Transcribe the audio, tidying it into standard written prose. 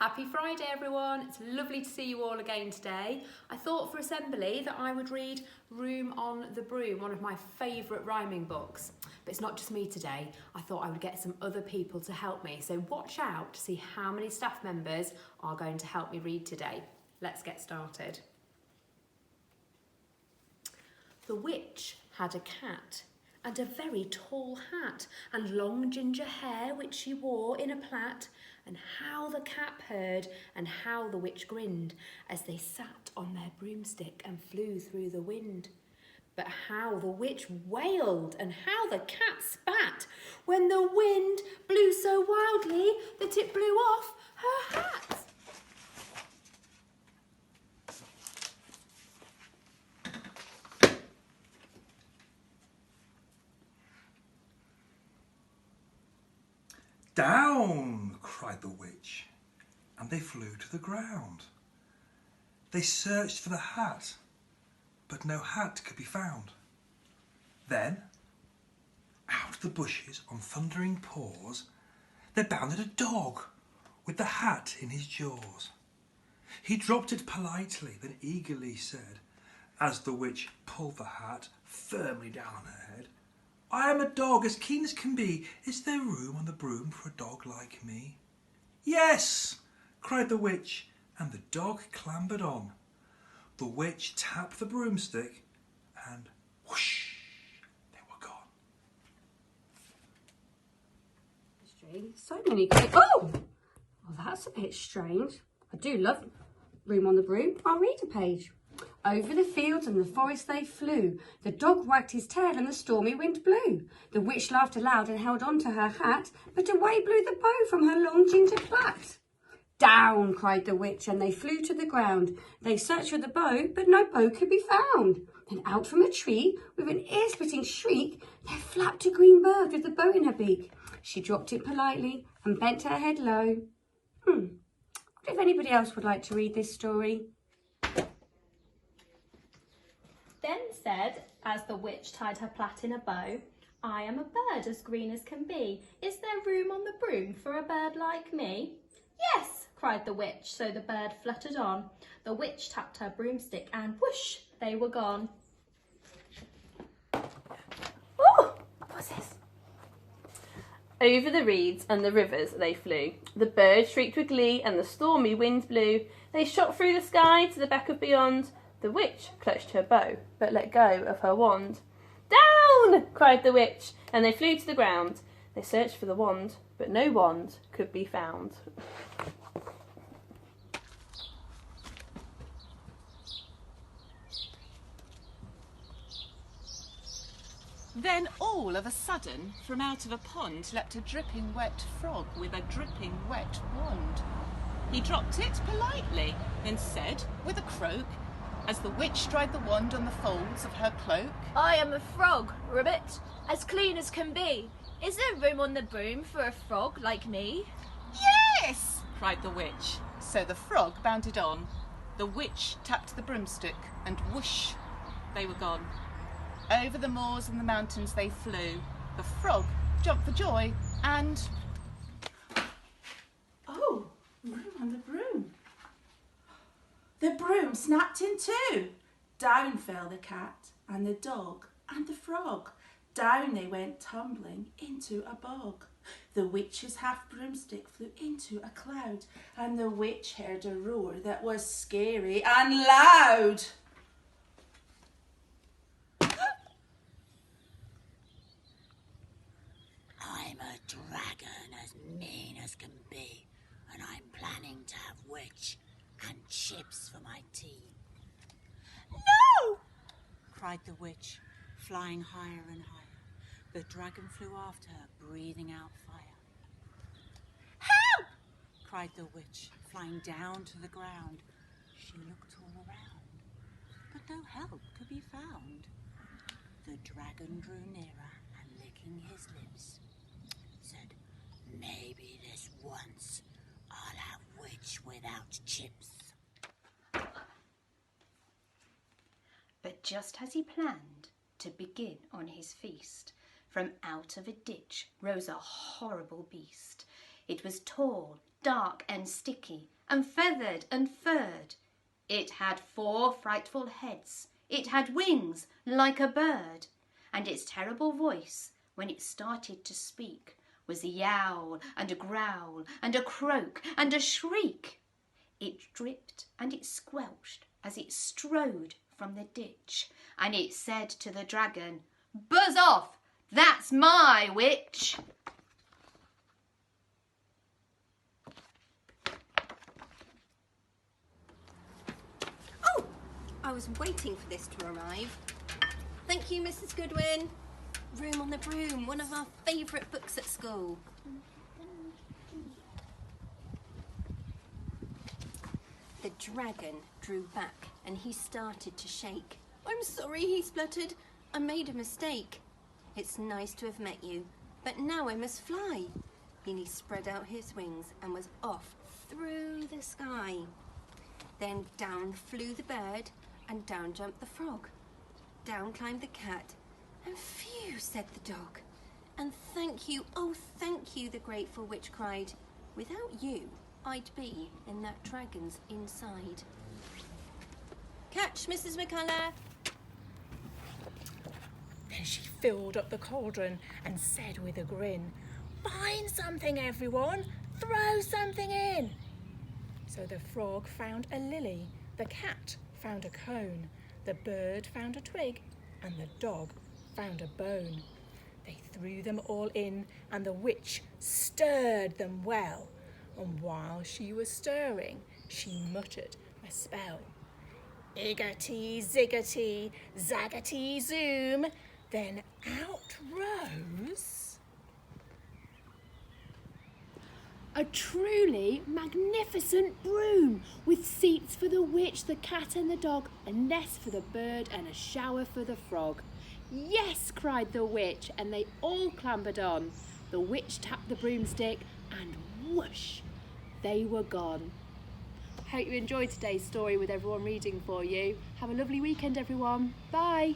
Happy Friday everyone, it's lovely to see you all again today. I thought for assembly that I would read Room on the Broom, one of my favourite rhyming books. But it's not just me today, I thought I would get some other people to help me, so watch out to see how many staff members are going to help me read today. Let's get started. The witch had a cat and a very tall hat and long ginger hair which she wore in a plait, and how the cat purred and how the witch grinned as they sat on their broomstick and flew through the wind. But how the witch wailed and how the cat spat when the wind blew so wildly that it blew off her hat. "Down!" cried the witch, and they flew to the ground. They searched for the hat, but no hat could be found. Then, out of the bushes on thundering paws, there bounded a dog with the hat in his jaws. He dropped it politely, then eagerly said, as the witch pulled the hat firmly down on her head, "I am a dog as keen as can be. Is there room on the broom for a dog like me?" "Yes!" cried the witch, and the dog clambered on. The witch tapped the broomstick, and whoosh, they were gone. So many cakes. Oh! Well, that's a bit strange. I do love Room on the Broom. I'll read a page. Over the fields and the forest they flew. The dog wagged his tail and the stormy wind blew. The witch laughed aloud and held on to her hat, but away blew the bow from her long ginger plait. "Down!" cried the witch, and they flew to the ground. They searched for the bow, but no bow could be found. Then out from a tree, with an ear-splitting shriek, there flapped a green bird with the bow in her beak. She dropped it politely and bent her head low. What if anybody else would like to read this story? Then said, as the witch tied her plait in a bow, "I am a bird as green as can be. Is there room on the broom for a bird like me?" "Yes!" cried the witch, so the bird fluttered on. The witch tapped her broomstick and whoosh, they were gone. Oh, what's this? Over the reeds and the rivers they flew. The birds shrieked with glee and the stormy wind blew. They shot through the sky to the beck of beyond. The witch clutched her bow, but let go of her wand. "Down!" cried the witch, and they flew to the ground. They searched for the wand, but no wand could be found. Then all of a sudden, from out of a pond leapt a dripping wet frog with a dripping wet wand. He dropped it politely, then said with a croak, as the witch dried the wand on the folds of her cloak, "I am a frog, Ribbit, as clean as can be. Is there room on the broom for a frog like me?" "Yes!" cried the witch. So the frog bounded on. The witch tapped the broomstick, and whoosh, they were gone. Over the moors and the mountains they flew. The frog jumped for joy, and "Oh, room on the broom." The broom snapped in two. Down fell the cat and the dog and the frog. Down they went tumbling into a bog. The witch's half broomstick flew into a cloud, and the witch heard a roar that was scary and loud. "I'm a dragon as mean as can be, and I'm planning to have witch and chips for my tea." "No!" cried the witch, flying higher and higher. The dragon flew after her, breathing out fire. "Help!" cried the witch, flying down to the ground. She looked all around, but no help could be found. The dragon drew nearer and, licking his lips, said, "Maybe this once I'll have witch without chips." But just as he planned to begin on his feast, from out of a ditch rose a horrible beast. It was tall dark and sticky, and feathered and furred. It had 4 frightful heads. It had wings like a bird. And its terrible voice, when it started to speak, was a yowl and a growl and a croak and a shriek. It dripped and it squelched as it strode from the ditch, and it said to the dragon, "Buzz off! That's my witch!" Oh! I was waiting for this to arrive. Thank you, Mrs. Goodwin. Room on the Broom, one of our favourite books at school. The dragon drew back and he started to shake. "I'm sorry," he spluttered. "I made a mistake. It's nice to have met you, but now I must fly." Then he spread out his wings and was off through the sky. Then down flew the bird and down jumped the frog. Down climbed the cat, and phew, said the dog. And thank you, oh thank you, the grateful witch cried. Without you, I'd be in that dragon's inside. Catch, Mrs. McCullough. Then she filled up the cauldron and said with a grin, "Find something, everyone, throw something in." So the frog found a lily, the cat found a cone, the bird found a twig, and the dog found a bone. They threw them all in, and the witch stirred them well. And while she was stirring, she muttered a spell. Iggity, ziggity, zaggity, zoom. Then out rose a truly magnificent broom, with seats for the witch, the cat and the dog, a nest for the bird and a shower for the frog. "Yes," cried the witch, and they all clambered on. The witch tapped the broomstick and whoosh, they were gone. Hope you enjoyed today's story with everyone reading for you. Have a lovely weekend, everyone. Bye.